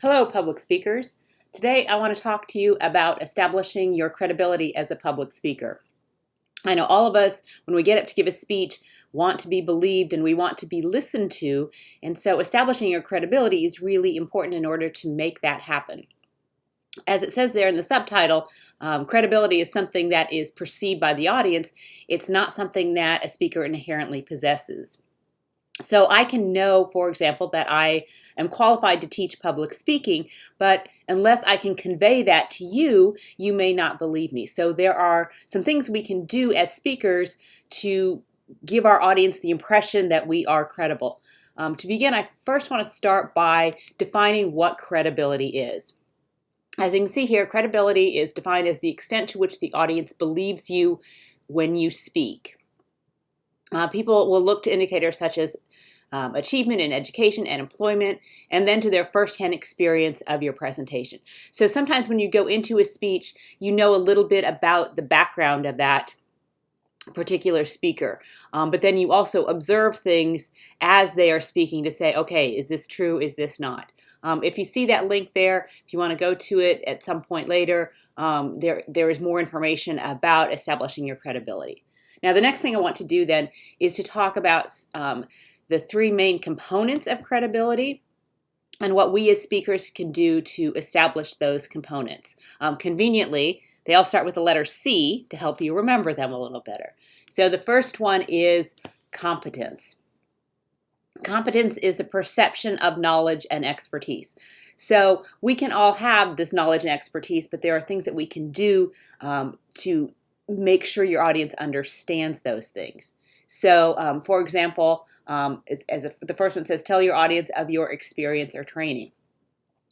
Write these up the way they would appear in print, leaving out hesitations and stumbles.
Hello, public speakers. Today I want to talk to you about establishing your credibility as a public speaker. I know all of us, when we get up to give a speech, want to be believed and we want to be listened to, and so establishing your credibility is really important in order to make that happen. As it says there in the subtitle, credibility is something that is perceived by the audience. It's not something that a speaker inherently possesses. So I can know, for example, that I am qualified to teach public speaking, but unless I can convey that to you, you may not believe me. So there are some things we can do as speakers to give our audience the impression that we are credible. To begin, I first want to start by defining what credibility is. As you can see here, credibility is defined as the extent to which the audience believes you when you speak. People will look to indicators such as achievement in education and employment, and then to their firsthand experience of your presentation. So sometimes when you go into a speech, you know a little bit about the background of that particular speaker, but then you also observe things as they are speaking to say, okay, is this true, is this not? If you see that link there, if you want to go to it at some point later, there is more information about establishing your credibility. Now, the next thing I want to do then is to talk about the three main components of credibility and what we as speakers can do to establish those components. Conveniently, they all start with the letter C to help you remember them a little better. So the first one is competence. Competence is a perception of knowledge and expertise. So we can all have this knowledge and expertise, but there are things that we can do to make sure your audience understands those things. So, for example, the first one says, tell your audience of your experience or training.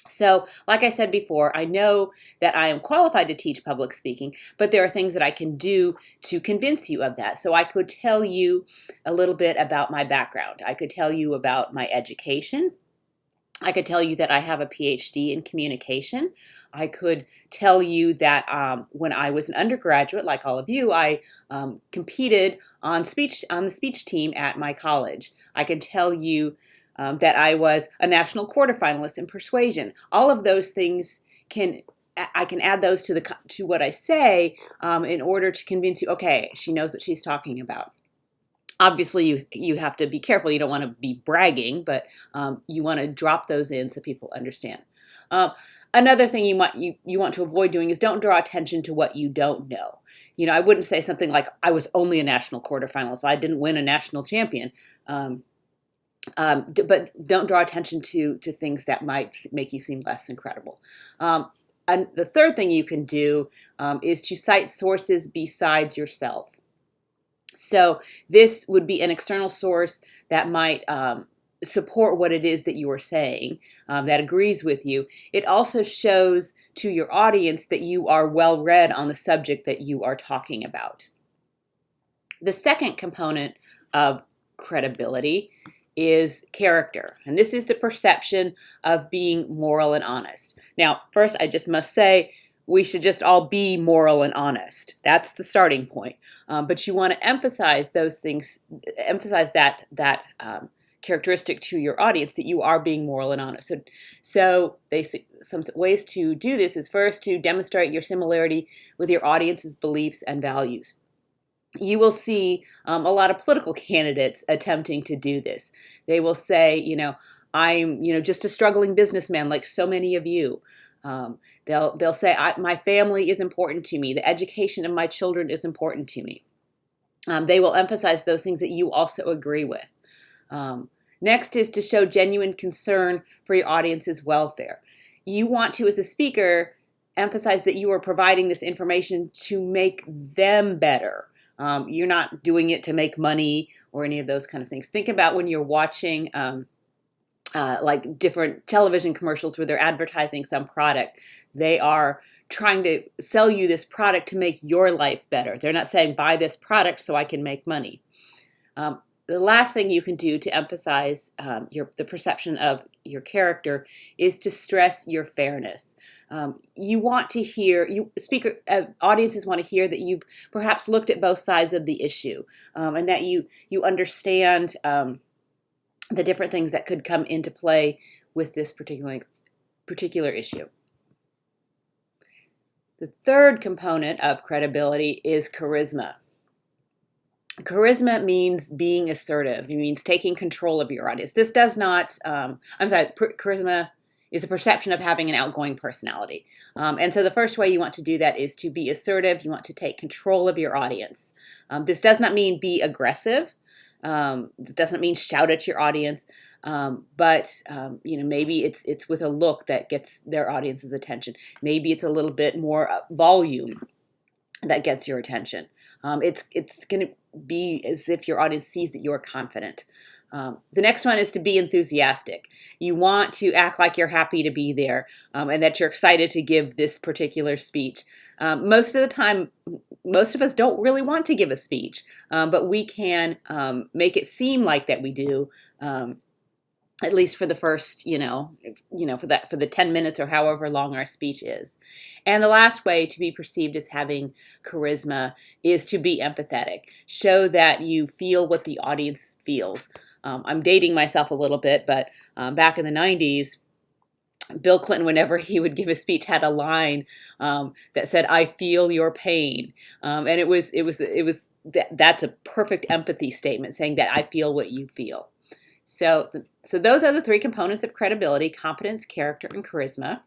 So, like I said before, I know that I am qualified to teach public speaking, but there are things that I can do to convince you of that. So I could tell you a little bit about my background. I could tell you about my education. I could tell you that I have a PhD in communication. I could tell you that when I was an undergraduate, like all of you, I competed on the speech team at my college. I can tell you that I was a national quarterfinalist in persuasion. All of those things I can add those to what I say in order to convince you, okay, she knows what she's talking about. Obviously, you have to be careful. You don't want to be bragging, but you want to drop those in so people understand. Another thing you want to avoid doing is don't draw attention to what you don't know. You know, I wouldn't say something like, I was only a national quarterfinalist, so I didn't win a national champion. But don't draw attention to things that might make you seem less incredible. And the third thing you can do is to cite sources besides yourself. So this would be an external source that might support what it is that you are saying, that agrees with you. It also shows to your audience that you are well read on the subject that you are talking about. The second component of credibility is character, and this is the perception of being moral and honest. Now, first, I just must say, we should just all be moral and honest. That's the starting point. But you want to emphasize those things, emphasize that characteristic to your audience, that you are being moral and honest. So some ways to do this is first to demonstrate your similarity with your audience's beliefs and values. You will see a lot of political candidates attempting to do this. They will say, I'm, just a struggling businessman like so many of you. They'll say, my family is important to me. The education of my children is important to me. They will emphasize those things that you also agree with. Next is to show genuine concern for your audience's welfare. You want to, as a speaker, emphasize that you are providing this information to make them better. You're not doing it to make money or any of those kind of things. Think about when you're watching like different television commercials where they're advertising some product. They are trying to sell you this product to make your life better. They're not saying, buy this product so I can make money. The last thing you can do to emphasize the perception of your character is to stress your fairness. You want to hear, audiences want to hear that you've perhaps looked at both sides of the issue, and that you understand the different things that could come into play with this particular particular issue. The third component of credibility is charisma. Charisma means being assertive. It means taking control of your audience. This does not, charisma is a perception of having an outgoing personality. And so the first way you want to do that is to be assertive. You want to take control of your audience. This does not mean be aggressive. This doesn't mean shout at your audience. But maybe it's with a look that gets their audience's attention. Maybe it's a little bit more volume that gets your attention. It's going to be as if your audience sees that you're confident. The next one is to be enthusiastic. You want to act like you're happy to be there and that you're excited to give this particular speech. Most of the time, most of us don't really want to give a speech, but we can make it seem like that we do. At least for the first, for the 10 minutes or however long our speech is. And the last way to be perceived as having charisma is to be empathetic. Show that you feel what the audience feels. I'm dating myself a little bit, but back in the 90s, Bill Clinton, whenever he would give a speech, had a line that said, "I feel your pain," and that's a perfect empathy statement, saying that I feel what you feel. So those are the three components of credibility: competence, character, and charisma.